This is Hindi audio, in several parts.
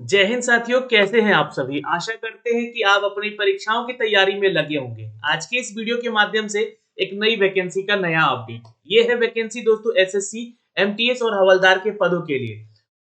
जय हिंद साथियों, कैसे हैं आप सभी। आशा करते हैं कि आप अपनी परीक्षाओं की तैयारी में लगे होंगे। आज के इस वीडियो के माध्यम से एक नई वैकेंसी का नया अपडेट। ये है वैकेंसी दोस्तों एसएससी, एमटीएस और हवलदार के पदों के लिए।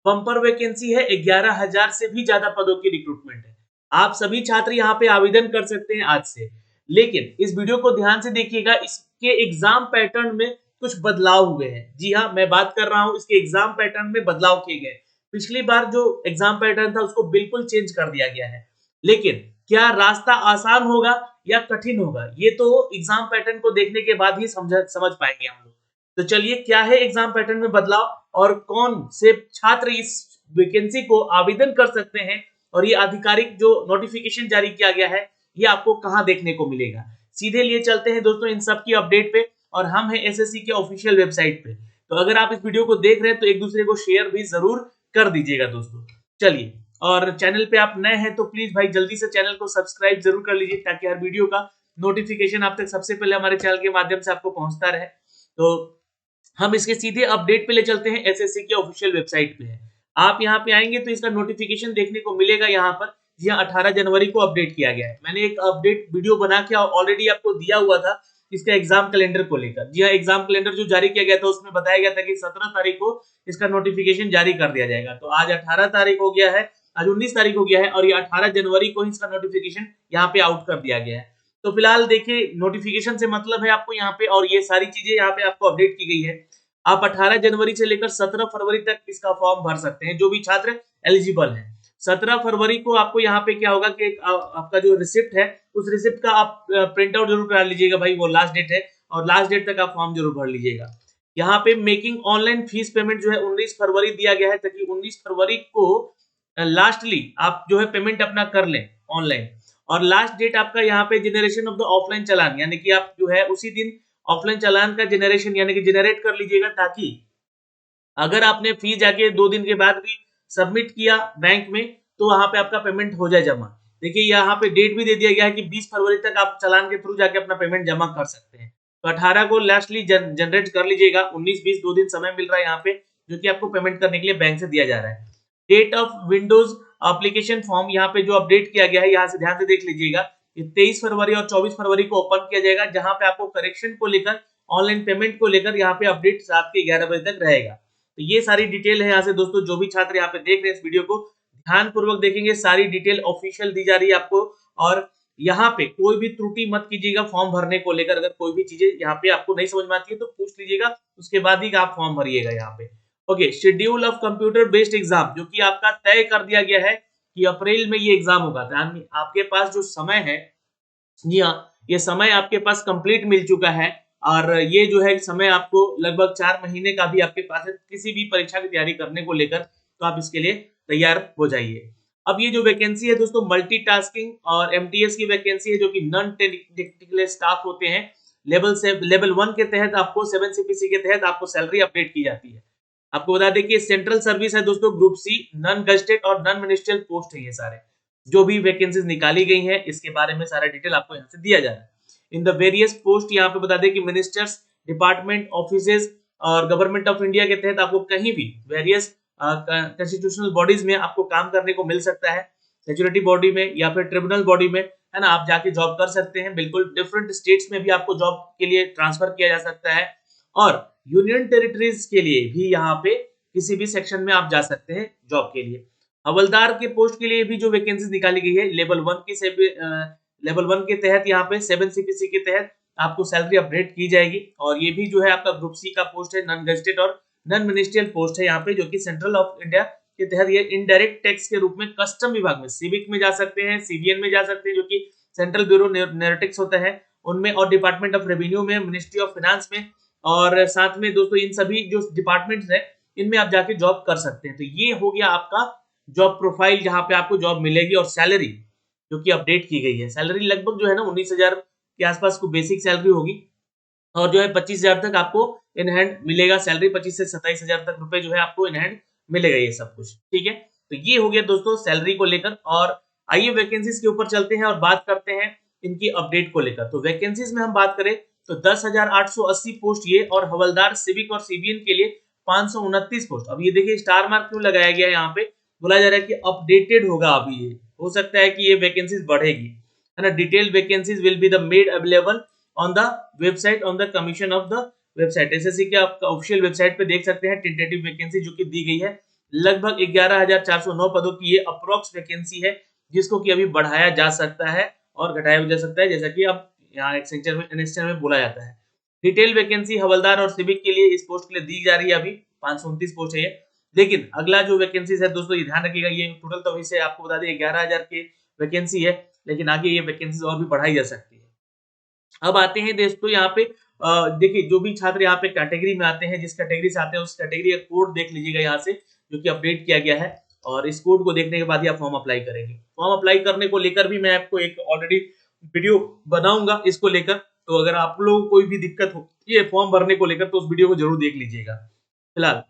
बम्पर वैकेंसी है, 11,000 से भी ज्यादा पदों की रिक्रूटमेंट है। आप सभी छात्र यहाँ पे आवेदन कर सकते हैं आज से। लेकिन इस वीडियो को ध्यान से देखिएगा, इसके एग्जाम पैटर्न में कुछ बदलाव हुए हैं। जी हाँ, मैं बात कर रहा हूँ इसके एग्जाम पैटर्न में बदलाव किए गए। पिछली बार जो एग्जाम पैटर्न था उसको बिल्कुल चेंज कर दिया गया है। लेकिन क्या रास्ता आसान होगा या कठिन होगा, ये तो एग्जाम पैटर्न को देखने के बाद ही समझ पाएंगे हम लोग। तो चलिए, क्या है एग्जाम पैटर्न में बदलाव और कौन से छात्र इस वैकेंसी को आवेदन कर सकते हैं, और ये आधिकारिक जो नोटिफिकेशन जारी किया गया है ये आपको कहां देखने को मिलेगा। सीधे लिए चलते हैं दोस्तों इन सब की अपडेट पे, और हम हैं एसएससी के ऑफिशियल वेबसाइट पे। तो अगर आप इस वीडियो को देख रहे हैं तो एक दूसरे को शेयर भी जरूर कर दीजिएगा दोस्तों। चलिए, और चैनल पे आप नए हैं तो प्लीज भाई जल्दी से चैनल को सब्सक्राइब जरूर कर लीजिए, ताकि हर वीडियो का नोटिफिकेशन आप तक सबसे पहले हमारे चैनल के माध्यम से आपको पहुंचता रहे। तो हम इसके सीधे अपडेट पे ले चलते हैं, एसएससी के ऑफिशियल वेबसाइट पे है। आप यहाँ पे आएंगे तो इसका नोटिफिकेशन देखने को मिलेगा यहाँ पर। जी हाँ, 18 जनवरी को अपडेट किया गया है। मैंने एक अपडेट वीडियो बना के ऑलरेडी आपको दिया हुआ था इसका एग्जाम कैलेंडर को लेकर। जी हाँ, एग्जाम कैलेंडर जो जारी किया गया था उसमें बताया गया था कि 17 तारीख को इसका नोटिफिकेशन जारी कर दिया जाएगा। तो आज 18 तारीख हो गया है, आज 19 तारीख हो गया है, और ये 18 जनवरी को इसका नोटिफिकेशन यहाँ पे आउट कर दिया गया है। तो फिलहाल देखिए, नोटिफिकेशन से मतलब है आपको यहाँ पे, और ये सारी चीजें यहाँ पे आपको अपडेट की गई है। आप 18 जनवरी से लेकर 17 फरवरी तक इसका फॉर्म भर सकते हैं, जो भी छात्र एलिजिबल हैं। 17 फरवरी को आपको यहाँ पे क्या होगा कि आपका जो रिसिप्ट है उस रिसिप्ट का आप प्रिंट आउट जरूर करा लीजिएगा भाई, वो लास्ट डेट है, और लास्ट डेट तक आप फॉर्म जरूर भर लीजिएगा। यहाँ पे मेकिंग ऑनलाइन फीस पेमेंट जो है 19 फरवरी दिया गया है, ताकि 19 फरवरी को लास्टली आप जो है पेमेंट अपना कर लें ऑनलाइन। और लास्ट डेट आपका यहाँ पे जनरेशन ऑफ द ऑफलाइन चालान, यानी कि आप जो है उसी दिन ऑफलाइन चालान का जनरेशन यानी कि जनरेट कर लीजिएगा, ताकि अगर आपने फीस जाके 2 दिन के बाद भी सबमिट किया बैंक में तो वहां पे आपका पेमेंट हो जाए जमा। देखिए, यहाँ पे डेट भी दे दिया गया है कि 20 फरवरी तक आप चालान के थ्रू जाके अपना पेमेंट जमा कर सकते हैं। तो 18 को लास्टली जनरेट कर लीजिएगा। 19-20 2 दिन समय मिल रहा है यहाँ पे, जो कि आपको पेमेंट करने के लिए बैंक से दिया जा रहा है। Date of windows application form यहाँ पे जो अपडेट किया गया है, यहाँ से ध्यान से देख लीजिएगा। 23 फरवरी और 24 फरवरी को ओपन किया जाएगा, जहां पे आपको करेक्शन को लेकर, ऑनलाइन पेमेंट को लेकर यहाँ पे अपडेट रात के 11 बजे तक रहेगा। तो ये सारी डिटेल है यहाँ से दोस्तों। जो भी छात्र यहाँ पे देख रहे हैं इस वीडियो को ध्यान पूर्वक देखेंगे, सारी डिटेल ऑफिशियल दी जा रही है आपको। और यहाँ पे कोई भी त्रुटि मत कीजिएगा फॉर्म भरने को लेकर। अगर कोई भी चीजें यहाँ पे आपको नहीं समझ में आती है तो पूछ लीजिएगा, उसके बाद ही आप फॉर्म भरिएगा यहाँ पे। Okay, schedule of computer based exam, जो कि आपका तय कर दिया गया है कि अप्रैल में ये एग्जाम होगा। आपके पास जो समय है, जी हाँ, ये समय आपके पास कंप्लीट मिल चुका है, और ये जो है समय आपको लगभग 4 महीने का भी आपके पास है किसी भी परीक्षा की तैयारी करने को लेकर। तो आप इसके लिए तैयार हो जाइए। अब ये जो वैकेंसी है दोस्तों मल्टीटास्किंग और एमटीएस की वैकेंसी है, जो कि नॉन टेक्निकल स्टाफ होते हैं। लेवल 1 के तहत आपको 7 सीपीसी के तहत आपको सैलरी अपडेट की जाती है। आपको बता दें कि सेंट्रल सर्विस है दोस्तों, ग्रुप सी, नॉन गजेटेड और नॉन मिनिस्ट्रियल पोस्ट है। ये सारे जो भी वैकेंसीज निकाली गई हैं इसके बारे में सारा डिटेल आपको यहाँ से दिया जा रहा है। इन द वेरियस पोस्ट यहाँ पे बता दें कि मिनिस्टर्स, डिपार्टमेंट, ऑफिसेज और गवर्नमेंट ऑफ इंडिया के तहत आपको कहीं भी वेरियस कॉन्स्टिट्यूशनल बॉडीज में आपको काम करने को मिल सकता है। सेक्यूरिटी बॉडी में या फिर ट्रिब्यूनल बॉडी में, है ना, आप जाके जॉब कर सकते हैं। बिल्कुल डिफरेंट स्टेट्स में भी आपको जॉब के लिए ट्रांसफर किया जा सकता है, और यूनियन टेरिटरीज के लिए भी यहाँ पे किसी भी सेक्शन में आप जा सकते हैं जॉब के लिए। हवलदार के पोस्ट के लिए भी जो वैकेंसी निकाली गई है लेवल 1 के तहत, यहाँ पे 7 सीपीसी के तहत आपको सैलरी अपडेट की जाएगी। और ये भी जो है आपका ग्रुप सी का पोस्ट है, नॉन गजेटेड और नॉन मिनिस्ट्रियल पोस्ट है यहाँ पे, जो कि सेंट्रल ऑफ इंडिया के तहत ये इनडायरेक्ट टैक्स के रूप में कस्टम विभाग में, सिविक में जा सकते हैं, सीबीएन में जा सकते हैं, जो कि सेंट्रल ब्यूरो नैरेटिक्स होता है उनमें, और डिपार्टमेंट ऑफ रेवेन्यू में, मिनिस्ट्री ऑफ फाइनेंस में, और साथ में दोस्तों इन सभी जो डिपार्टमेंट्स है इनमें आप जाके जॉब कर सकते हैं। तो ये हो गया आपका जॉब प्रोफाइल, जहां पे आपको जॉब मिलेगी। और सैलरी जो कि अपडेट की गई है, सैलरी लगभग जो है ना 19,000 के आसपास को बेसिक सैलरी होगी, और जो है 25,000 तक आपको इन हैंड मिलेगा सैलरी। 25 से 27,000 तक रुपए जो है आपको इन हैंड मिलेगा, ये सब कुछ ठीक है। तो ये हो गया दोस्तों सैलरी को लेकर। और आइए वैकेंसीज के ऊपर चलते हैं और बात करते हैं इनकी अपडेट को लेकर। तो वैकेंसीज में हम बात करें तो 10,880 पोस्ट ये, और हवलदार, सिविक और सीबीएन के लिए 529 पोस्ट। अब ये देखिए स्टार मार्क क्यों लगाया गया है यहाँ पे, बोला जा रहा है कि अपडेटेड होगा अभी, ये हो सकता है कि ये वैकेंसीज बढ़ेगी, है ना। Detailed vacancies will be the made available on the website on the commission of the website. SSC के आपका ऑफिशियल वेबसाइट पे देख सकते हैं टेंटेटिव वैकेंसी जो कि दी गई है। लगभग 11,409 पदों की ये अप्रोक्स वैकेंसी है, जिसको कि अभी बढ़ाया जा सकता है और घटाया भी जा सकता है, जैसा कि अब यहाँ एनेक्स्चर में बोला जाता है। डिटेल वैकेंसी हवलदार और सिविक के लिए इस पोस्ट के लिए दी जा रही है, अभी 529 पोस्ट है ये। लेकिन अगला जो वैकेंसीज है दोस्तों, ये ध्यान रखिएगा, ये टोटल तो इसे आपको बता दें 11,000 की वैकेंसी है, लेकिन आगे ये वैकेंसीज और भी बढ़ाई जा सकती है। अब आते हैं दोस्तों यहाँ पे, देखिए जो भी छात्र यहाँ पे कैटेगरी में आते हैं, जिस कैटेगरी से आते हैं उस कैटेगरी का कोड देख लीजिएगा यहाँ से, जो कि अपडेट किया गया है, और इस कोड को देखने के बाद ही आप फॉर्म अप्लाई करेंगे। फॉर्म अप्लाई करने को लेकर भी मैं आपको एक ऑलरेडी वीडियो बनाऊंगा इसको लेकर, तो अगर आप लोगों को कोई भी दिक्कत हो ये फॉर्म भरने को लेकर तो उस वीडियो को जरूर देख लीजिएगा। फिलहाल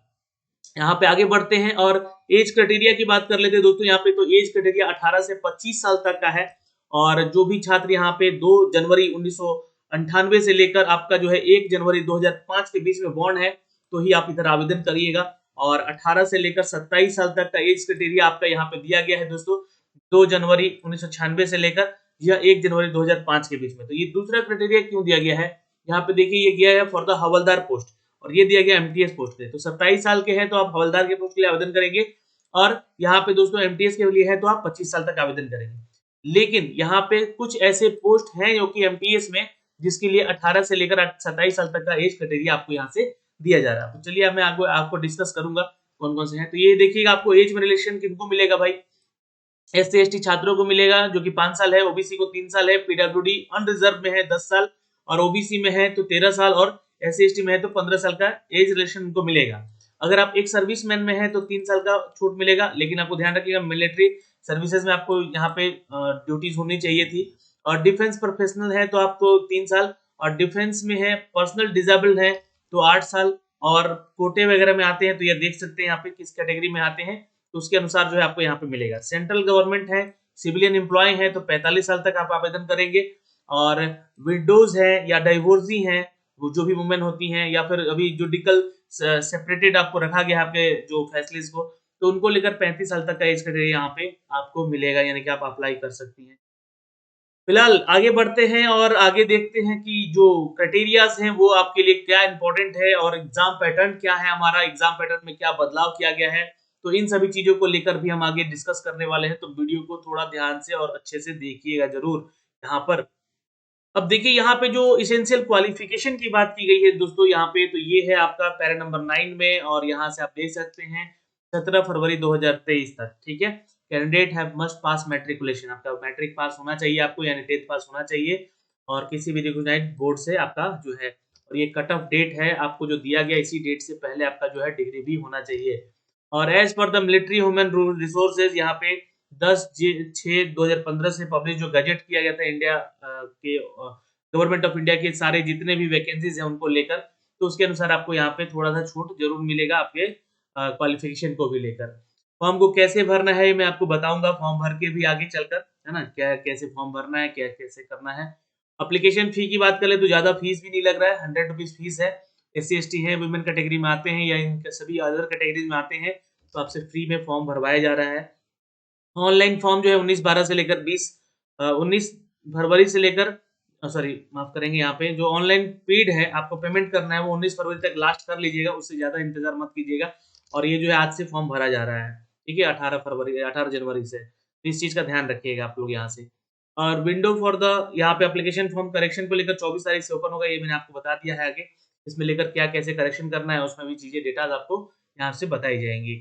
यहाँ पे आगे बढ़ते हैं और एज क्राइटेरिया की बात कर लेते हैं दोस्तों। यहाँ पे तो एज क्राइटेरिया 18 से 25 साल तक का है, और जो भी छात्र यहाँ पे 2 जनवरी 1998 से लेकर आपका जो है 1 जनवरी 2005 के बीच में बॉर्न है, तो ही आप इधर आवेदन करिएगा। और 18 से लेकर 27 साल तक का एज क्राइटेरिया आपका यहाँ पे दिया गया है दोस्तों, 2 जनवरी 1996 से लेकर यह 1 जनवरी 2005 के बीच में। तो ये दूसरा क्राइटेरिया क्यों दिया गया है, यहाँ पे देखिए ये गया है फॉर द हवलदार पोस्ट, और ये दिया गया एमटीएस पोस्ट पे। तो 27 साल के हैं तो आप हवलदार के पोस्ट के लिए आवेदन करेंगे, और यहाँ पे दोस्तों एमटीएस के लिए है तो आप 25 साल तक आवेदन करेंगे। लेकिन यहाँ पे कुछ ऐसे पोस्ट हैं जो कि एमटीएस में, जिसके लिए 18 से लेकर 27 साल तक का एज क्राइटेरिया आपको यहाँ से दिया जा रहा है। तो चलिए मैं आपको डिस्कस करूंगा कौन कौन से हैं। तो ये देखिएगा आपको एज में रिलेक्शन किनको मिलेगा भाई, एससी एसटी छात्रों को मिलेगा जो कि 5 साल है, ओबीसी को 3 साल है, पीडब्ल्यूडी अनरिजर्व में है 10 साल, और ओबीसी में है तो 13 साल, और एससी एसटी में है तो 15 साल का एज रिलेक्शन उनको मिलेगा। अगर आप एक सर्विसमैन में है तो 3 साल का छूट मिलेगा, लेकिन आपको ध्यान रखिएगा मिलिट्री सर्विसेज में आपको यहाँ पे ड्यूटीज होनी चाहिए थी। और डिफेंस प्रोफेशनल है तो आपको 3 साल, और डिफेंस में है पर्सनल डिजेबल्ड है तो 8 साल, और कोटे वगैरह में आते हैं तो ये देख सकते हैं यहाँ पे किस कैटेगरी में आते हैं, तो उसके अनुसार जो है आपको यहाँ पे मिलेगा। सेंट्रल गवर्नमेंट है, सिविलियन एम्प्लॉय है तो 45 साल तक आप आवेदन करेंगे, और विडोज है या डाइवोर्सी है, वो जो भी वुमेन होती हैं, या फिर अभी जुडिकल सेपरेटेड आपको रखा गया आपके जो फैसले को, तो उनको लेकर 35 साल तक का एज क्राइटेरिया यहाँ पे आपको मिलेगा, यानी कि आप अप्लाई कर सकती हैं। फिलहाल आगे बढ़ते हैं और आगे देखते हैं कि जो क्राइटेरियाज हैं वो आपके लिए क्या इंपॉर्टेंट है, और एग्जाम पैटर्न क्या है, हमारा एग्जाम पैटर्न में क्या बदलाव किया गया है। तो इन सभी चीजों को लेकर भी हम आगे डिस्कस करने वाले हैं, तो वीडियो को थोड़ा ध्यान से और अच्छे से देखिएगा जरूर यहाँ पर। अब देखिए यहाँ पे जो इसेंशियल क्वालिफिकेशन की बात की गई है दोस्तों यहाँ पे, तो ये है आपका पैरा नंबर 9 में, और यहाँ से आप देख सकते हैं 17 फरवरी 2023 तक, ठीक है। Candidate have must pass matriculation, आपका मैट्रिक पास होना चाहिए आपको, यानी 10th पास होना चाहिए, और किसी भी रिकॉग्नाइज्ड बोर्ड से आपका जो है, और ये कट ऑफ डेट है आपको जो दिया गया, इसी डेट से पहले आपका जो है डिग्री भी होना चाहिए। और as per the military human resources, यहाँ पे 10/6/2015 से पब्लिश जो गजेट किया गया था इंडिया के गवर्नमेंट ऑफ इंडिया के सारे जितने भी वैकेंसीज हैं उनको लेकर, तो उसके अनुसार आपको यहाँ पे थोड़ा सा छूट जरूर मिलेगा आपके क्वालिफिकेशन को भी लेकर। फॉर्म को कैसे भरना है मैं आपको बताऊंगा, फॉर्म भर के भी आगे चलकर, है ना, क्या कैसे फॉर्म भरना है, क्या कैसे करना है। एप्लीकेशन फी की बात करें तो ज्यादा फीस भी नहीं लग रहा है, 100 रुपीज फीस है। एससी एसटी है, वुमेन कैटेगरी में आते हैं, या इनके सभी अदर कैटेगरीज में आते हैं, तो आपसे फ्री में फॉर्म भरवाया जा रहा है। ऑनलाइन फॉर्म जो है 19/12 से लेकर 19 फरवरी से लेकर सॉरी माफ करेंगे, यहाँ पे जो ऑनलाइन पेड है आपको पेमेंट करना है वो 19 फरवरी तक लास्ट कर लीजिएगा, उससे ज्यादा इंतजार मत कीजिएगा। और ये जो है आज से फॉर्म भरा जा रहा है, ठीक है, 18 जनवरी से, तो इस चीज का ध्यान रखिएगा आप लोग यहाँ से। और विंडो फॉर द यहाँ पे एप्लीकेशन फॉर्म करेक्शन को लेकर 24 तारीख से ओपन होगा, ये मैंने आपको बता दिया है आगे। इसमें लेकर क्या कैसे करेक्शन करना है उसमें भी चीजें डेटाज आपको यहाँ से बताई जाएंगी।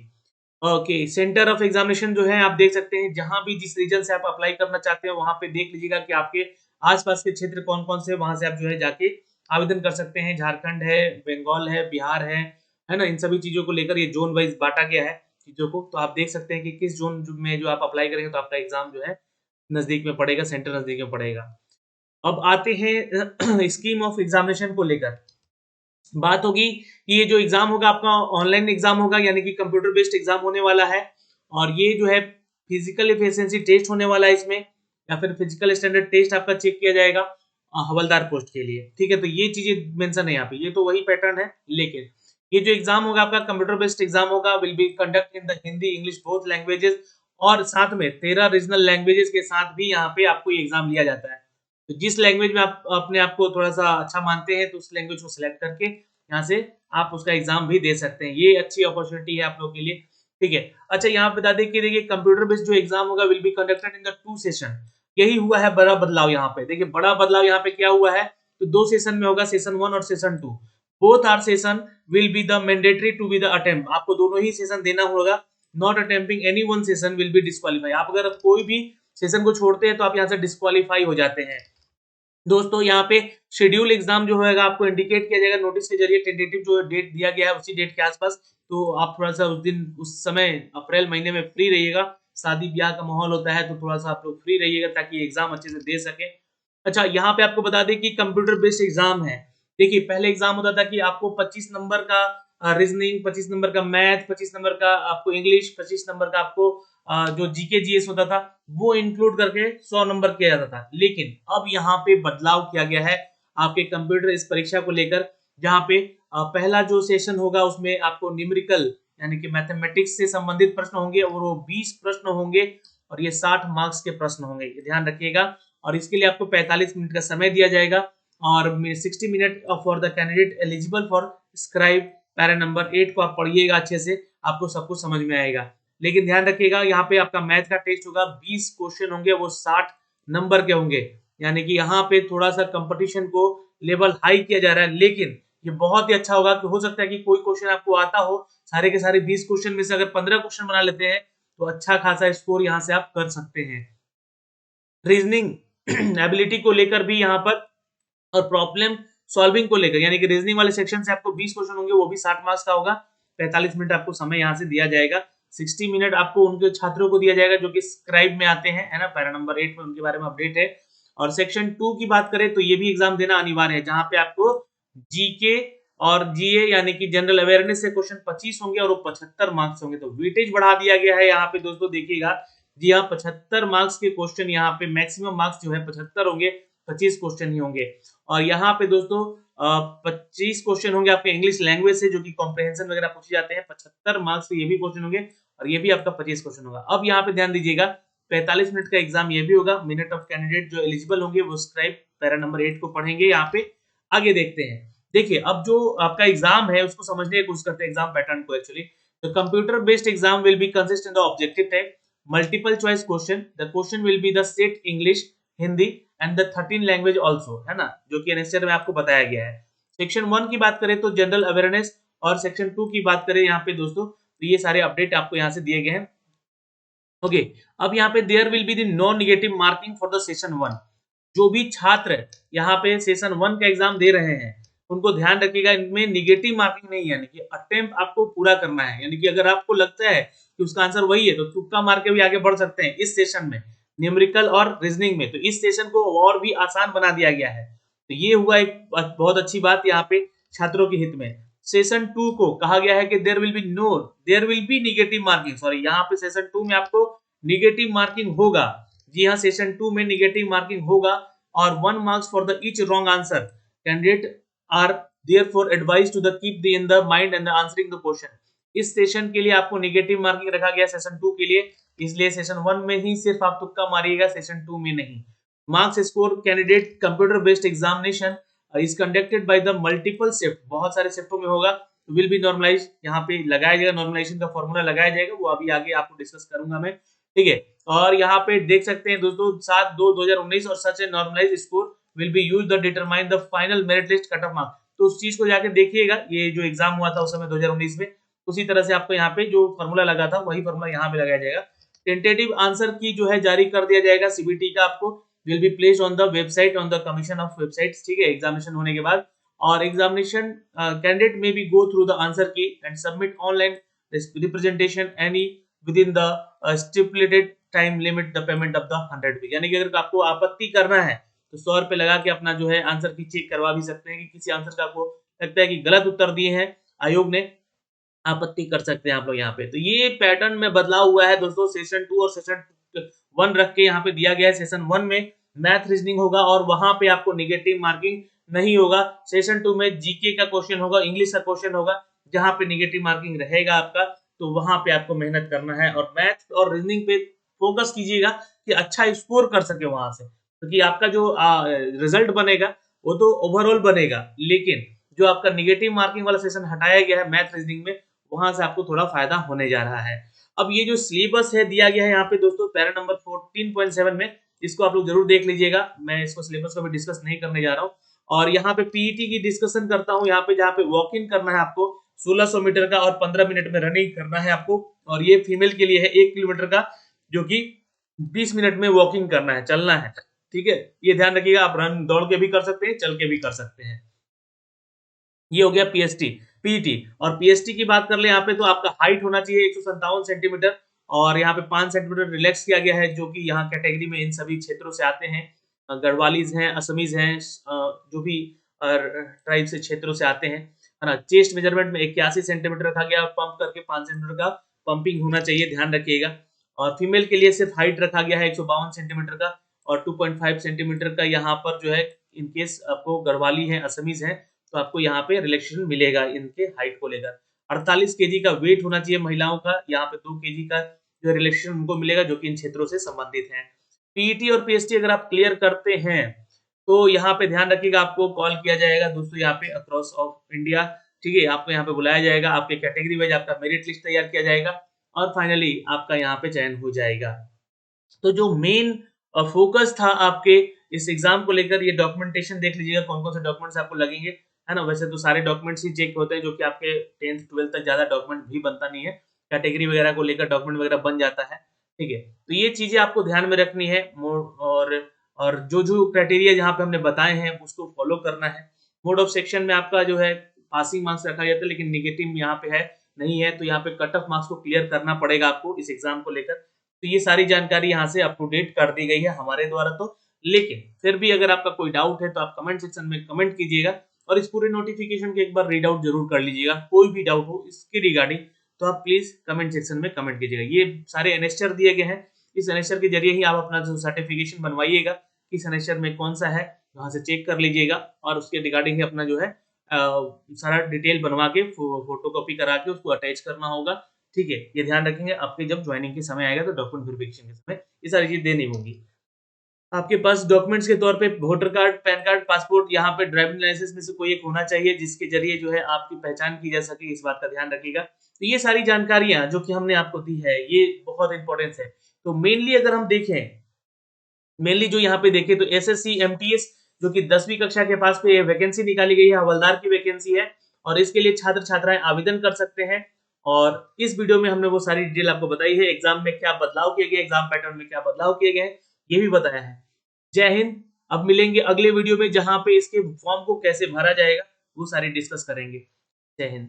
ओके, सेंटर ऑफ एग्जामिनेशन जो है आप देख सकते हैं, जहां भी जिस रीजन से आप अप्लाई करना चाहते हैं वहां पे देख लीजिएगा कि आपके आसपास के क्षेत्र कौन कौन से, वहां से आप जो है जाके आवेदन कर सकते हैं। झारखंड है, बंगाल है, बिहार है ना, इन सभी चीजों को लेकर ये जोन वाइज बांटा गया है चीजों को, तो आप देख सकते हैं कि किस जोन में जो आप अप्लाई करेंगे तो आपका एग्जाम जो है नजदीक में पड़ेगा, सेंटर नजदीक में पड़ेगा। अब आते हैं स्कीम ऑफ एग्जामिनेशन को लेकर बात होगी कि ये जो एग्जाम होगा आपका ऑनलाइन एग्जाम होगा, यानी कि कंप्यूटर बेस्ड एग्जाम होने वाला है, और ये जो है फिजिकल एफिशिएंसी टेस्ट होने वाला है इसमें, या फिर फिजिकल स्टैंडर्ड टेस्ट आपका चेक किया जाएगा हवलदार पोस्ट के लिए, ठीक है। तो ये चीजें मेंशन है यहाँ पे, ये तो वही पैटर्न है, लेकिन ये जो एग्जाम होगा आपका कंप्यूटर बेस्ड एग्जाम होगा, will be conduct in the Hindi English both languages, और साथ में 13 रीजनल लैंग्वेजेस के साथ भी यहाँ पे आपको ये एग्जाम लिया जाता है। तो जिस लैंग्वेज में आप अपने आप को थोड़ा सा अच्छा मानते हैं तो उस लैंग्वेज को सिलेक्ट करके यहाँ से आप उसका एग्जाम भी दे सकते हैं। ये अच्छी अपॉर्चुनिटी है आप लोग के लिए, ठीक है। अच्छा, यहाँ बता दें कि देखिए कंप्यूटर बेस्ड जो एग्जाम होगा will be conducted in the 2 session. यही हुआ है बड़ा बदलाव यहाँ पे। देखिए बड़ा बदलाव यहाँ पे क्या हुआ है, तो 2 सेशन में होगा, सेशन 1 और session 2। Both are session will be the mandatory to be the attempt. आपको दोनों ही सेशन देना होगा। Not attempting any one session will be disqualify. आप अगर कोई भी सेशन को छोड़ते हैं तो आप यहाँ से डिस्क्वालीफाई हो जाते हैं। दोस्तों यहाँ पे शेड्यूल एग्जाम जो होगा आपको इंडिकेट किया जाएगा नोटिस के जरिए, टेंटेटिव जो डेट दिया गया है उसी डेट के आसपास। तो आप थोड़ा सा उस दिन उस समय अप्रैल महीने में फ्री रहिएगा। शादी ब्याह का माहौल होता है तो थोड़ा सा आप लोग फ्री रहिएगा ताकि एग्जाम अच्छे से दे सके। अच्छा, यहाँ पे आपको बता दें कि कंप्यूटर बेस्ड एग्जाम है। देखिए पहले एग्जाम होता था कि आपको 25 नंबर का रीजनिंग, 25 नंबर का मैथ, 25 नंबर का आपको इंग्लिश, 25 नंबर का आपको जो जीके जीएस होता था वो इंक्लूड करके 100 नंबर किया जाता था। लेकिन अब यहाँ पे बदलाव किया गया है आपके कंप्यूटर इस परीक्षा को लेकर, जहाँ पे पहला जो सेशन होगा उसमें आपको न्यूमेरिकल यानी कि मैथमेटिक्स से संबंधित प्रश्न होंगे और वो 20 प्रश्न होंगे और ये 60 मार्क्स के प्रश्न होंगे, ये ध्यान रखिएगा। और इसके लिए आपको 45 मिनट का समय दिया जाएगा और 60 minute for the candidate eligible for scribe. Para number 8 को आप पढ़िएगा अच्छे से, आपको सब कुछ समझ में आएगा। लेकिन ध्यान रखिएगा यहाँ पे आपका मैथ का टेस्ट होगा, 20 क्वेश्चन होंगे, वो 60 नंबर के होंगे। यानी कि यहाँ पे थोड़ा सा कंपटीशन को लेवल हाई किया जा रहा है। लेकिन ये बहुत ही अच्छा होगा कि हो सकता है कि कोई क्वेश्चन आपको आता हो, सारे के सारे 20 क्वेश्चन में से अगर 15 क्वेश्चन बना लेते हैं तो अच्छा खासा स्कोर यहाँ से आप कर सकते हैं। रीजनिंग एबिलिटी को लेकर भी यहाँ पर और प्रॉब्लम सॉल्विंग को लेकर, यानी कि रीजनिंग वाले सेक्शन से आपको 20 क्वेश्चन होंगे, वो भी 60 मार्क्स का होगा। 45 मिनट आपको समय यहाँ से दिया जाएगा। 60 मिनट आपको उनके छात्रों को दिया जाएगा जो कि स्क्राइब में आते हैं, है ना, पैरा नंबर 8 में उनके बारे में अपडेट है। और सेक्शन 2 की बात करें तो ये भी एग्जाम देना अनिवार्य है, जहां पे आपको जीके और जीए यानी कि जनरल अवेयरनेस से क्वेश्चन 25 होंगे और वो 75 मार्क्स होंगे। तो वेटेज बढ़ा दिया गया है यहाँ पे दोस्तों, देखिएगा जी हाँ, 75 मार्क्स के क्वेश्चन यहाँ पे मैक्सिमम मार्क्स जो है 75 होंगे, 25 क्वेश्चन ही होंगे। और यहाँ पे दोस्तों 25 क्वेश्चन होंगे आपके इंग्लिश लैंग्वेज से जो कि कॉम्प्रिहेंशन वगैरह पूछे जाते हैं। 75 मार्क्स के ये भी क्वेश्चन होंगे और ये भी आपका 25 क्वेश्चन होगा। अब यहाँ पे ध्यान दीजिएगा 45 मिनट का एग्जाम ये भी होगा। मिनट ऑफ कैंडिडेट जो एलिजिबल होंगे वो स्क्राइब पैरा नंबर 8 को पढ़ेंगे। यहाँ पे आगे देखते हैं। देखिए अब जो आपका एग्जाम है उसको समझने की कोशिश करते हैं एग्जाम पैटर्न को। Actually the computer based exam will be consist in the objective type, multiple choice question. The question will be the set English, Hindi and the 13 language also, है ना, जो कि एनएसटीआर में आपको बताया गया है। सेक्शन 1 की बात करें तो जनरल अवेयरनेस, और सेक्शन 2 की बात करें यहाँ पे दोस्तों तो ये सारे अपडेट आपको यहाँ से दिए गए हैं। ओके, अब यहाँ पे there will be the non negative marking for the session 1। जो भी छात्र यहाँ पे सेशन 1 का एग्जाम दे रहे हैं उनको ध्यान रखिएगा, इनमें निगेटिव मार्किंग नहीं है, यानी कि अटेम्प्ट आपको पूरा करना है। यानी कि अगर आपको लगता है कि उसका आंसर वही है तो तुक्का मार के भी आगे बढ़ सकते हैं इस सेशन में, न्यूमेरिकल और रीजनिंग में। तो इस सेशन को और भी आसान बना दिया गया है। तो ये हुआ एक बहुत अच्छी बात यहाँ पे छात्रों के हित में। सेशन 2 को कहा गया है कि there will be negative marking, sorry यहाँ पे सेशन 2 में आपको निगेटिव मार्किंग होगा। जी हाँ, सेशन 2 में निगेटिव मार्किंग होगा और 1 marks for the each wrong answer. Candidate are therefore advised to the keep the in the mind and answering the question. इस सेशन के लिए आपको निगेटिव मार्किंग रखा गया सेशन 2 के लिए, इसलिए सेशन 1 में ही सिर्फ आप तुक्का मारिएगा, सेशन 2 में नहीं। Marks score candidate computer based examination is conducted by the multiple shift, बहुत सारे शिफ्टों में होगा, विल बी नॉर्मलाइज, यहाँ पे लगाया जाएगा, नॉर्मलाइजेशन का फॉर्मूला लगाया जाएगा, वो अभी आगे आपको डिस्कस करूंगा मैं, ठीक है। और यहाँ पे देख सकते हैं दोस्तों 7/2/2019 और such a normalise score will be used to determine the final merit list cut off marks. तो उस चीज को जाके देखिएगा, ये जो एग्जाम हुआ था उस समय 2019 में, उसी तरह से आपको यहाँ पे जो फॉर्मूला लगा था वही फॉर्मूला यहाँ पे लगाया जाएगा। टेंटेटिव आंसर की जो है जारी कर दिया जाएगा सीबीटी का, आपको will be placed on the website on the commission of websites, ठीक है, एग्जामिनेशन होने के बाद। और examination candidate may be go through the answer key and submit online representation any within the stipulated time limit the payment of the 100 rupees. यानी कि अगर आपको आपत्ति करना है तो 100 रुपए लगा के अपना जो है आंसर की चेक करवा भी सकते हैं कि किसी आंसर का आपको लगता है कि गलत उत्तर दिए हैं आयोग ने, आपत्ति कर सकते हैं आप लोग यहाँ पे। तो ये पैटर्न में बदलाव हुआ है दोस्तों, सेशन 2 और सेशन 1 रख के यहाँ पे दिया गया है। सेशन 1 में मैथ रीजनिंग होगा और वहां पे आपको निगेटिव मार्किंग नहीं होगा। सेशन 2 में जीके का क्वेश्चन होगा, इंग्लिश का क्वेश्चन होगा, जहाँ पे नेगेटिव मार्किंग रहेगा आपका तो वहां पे आपको मेहनत करना है और मैथ और रीजनिंग पे फोकस कीजिएगा कि अच्छा स्कोर कर सके वहां से, क्योंकि आपका जो रिजल्ट बनेगा वो तो ओवरऑल बनेगा, लेकिन जो आपका नेगेटिव मार्किंग वाला सेशन हटाया गया है मैथ रीजनिंग में, वहां से आपको थोड़ा फायदा होने जा रहा है। अब ये जो सिलेबस है दिया गया है यहाँ पे दोस्तों पैरा नंबर 14.7 में, इसको आप लोग जरूर देख लीजिएगा। मैं इसको सिलेबस को भी डिस्कस नहीं करने जा रहा हूँ। और यहाँ पे पीईटी की डिस्कशन करता हूँ, यहाँ पे जहाँ पे वॉक इन करना है आपको 1600 मीटर का और 15 मिनट में रनिंग करना है आपको, और ये फीमेल के लिए है 1 किलोमीटर का, जो कि 20 मिनट में वॉकिंग करना है, चलना है। ठीक है, ये ध्यान रखिएगा, आप रन दौड़ के भी कर सकते हैं, चल के भी कर सकते हैं। ये हो गया पीएसटी पीटी। और पीएसटी की बात कर ले यहाँ पे तो आपका हाइट होना चाहिए 157 सेंटीमीटर, और यहाँ पे 5 सेंटीमीटर रिलैक्स किया गया है, जो कि यहाँ कैटेगरी में इन सभी क्षेत्रों से आते हैं। गढ़वालीज हैं, असमीज हैं, जो भी ट्राइब से क्षेत्रों से आते हैं, है ना। चेस्ट मेजरमेंट में 81 सेंटीमीटर रखा गया, पंप करके 5 सेंटीमीटर का पंपिंग होना चाहिए, ध्यान रखिएगा। और फीमेल के लिए सिर्फ हाइट रखा गया है 152 सेंटीमीटर का, और 2.5 सेंटीमीटर का यहाँ पर जो है इनकेस आपको गढ़वाली है, असमीज है, तो आपको यहाँ पे रिलैक्सेशन मिलेगा इनके हाइट को लेकर। 48 केजी का वेट होना चाहिए महिलाओं का, यहाँ पे 2 केजी का जो रिलैक्सेशन उनको मिलेगा, जो कि इन क्षेत्रों से संबंधित है। पीईटी और पीएसटी अगर आप क्लियर करते हैं तो यहाँ पे ध्यान रखिएगा, आपको कॉल किया जाएगा दोस्तों यहाँ पे अक्रॉस ऑफ इंडिया। ठीक है, आपको यहाँ पे बुलाया जाएगा, आपके कैटेगरी वाइज आपका मेरिट लिस्ट तैयार किया जाएगा, और फाइनली आपका यहाँ पे चयन हो जाएगा। तो जो मेन फोकस था आपके इस एग्जाम को लेकर, ये डॉक्यूमेंटेशन देख लीजिएगा, कौन कौन से डॉक्यूमेंट्स आपको लगेंगे, है ना। वैसे तो सारे डॉक्यूमेंट्स ही चेक होते हैं, जो कि आपके 10th 12th तक ज्यादा डॉक्यूमेंट भी बनता नहीं है, कैटेगरी वगैरह को लेकर डॉक्यूमेंट वगैरह बन जाता है। ठीक है, तो ये चीजें आपको ध्यान में रखनी है। और जो जो क्राइटेरिया जहाँ पे हमने बताए हैं उसको फॉलो करना है। मोड ऑफ सेक्शन में आपका जो है पासिंग मार्क्स रखा जाता है, लेकिन निगेटिव यहाँ पे है नहीं है, तो यहाँ पे कट ऑफ मार्क्स को क्लियर करना पड़ेगा आपको इस एग्जाम को लेकर। तो ये सारी जानकारी यहाँ से अप टू डेट कर दी गई है हमारे द्वारा तो, लेकिन फिर भी अगर आपका कोई डाउट है तो आप कमेंट सेक्शन में कमेंट कीजिएगा, और इस पूरे नोटिफिकेशन के एक बार रीड आउट जरूर कर लीजिएगा। कोई भी डाउट हो इसके रिगार्डिंग तो आप प्लीज कमेंट सेक्शन में कमेंट कीजिएगा। ये सारे एनेस्टर दिए गए हैं, इस एनेस्टर के जरिए ही आप अपना जो सर्टिफिकेशन बनवाइएगा, किस एनेस्टर में कौन सा है वहां से चेक कर लीजिएगा, और उसके रिगार्डिंग ही अपना जो है सारा डिटेल बनवा के फोटो कॉपी करा के उसको अटैच करना होगा। ठीक है, ये ध्यान रखेंगे, आपके जब ज्वाइनिंग के समय आएगा तो डॉक्यूमेंट वेरिफिकेशन के समय ये सारी चीज देनी होगी। आपके पास डॉक्यूमेंट्स के तौर पे voter card, pan card, passport, यहाँ पे ड्राइविंग लाइसेंस में से कोई एक होना चाहिए, जिसके जरिए जो है आपकी पहचान की जा सके, इस बात का ध्यान रखिएगा। तो ये सारी जानकारियां जो कि हमने आपको दी है ये बहुत इंपॉर्टेंट है। तो मेनली अगर हम देखें, मेनली जो यहाँ पे देखें तो एसएससी एमटीएस जो कि 10वीं कक्षा के पास पे वैकेंसी निकाली गई है, हवलदार की वैकेंसी है, और इसके लिए छात्र छात्राएं आवेदन कर सकते हैं। और इस वीडियो में हमने वो सारी डिटेल आपको बताई है, एग्जाम में क्या बदलाव किए गए, एग्जाम पैटर्न में क्या बदलाव किए गए ये भी बताया है। जय हिंद। अब मिलेंगे अगले वीडियो में, जहां पे इसके फॉर्म को कैसे भरा जाएगा वो सारी डिस्कस करेंगे। जय हिंद।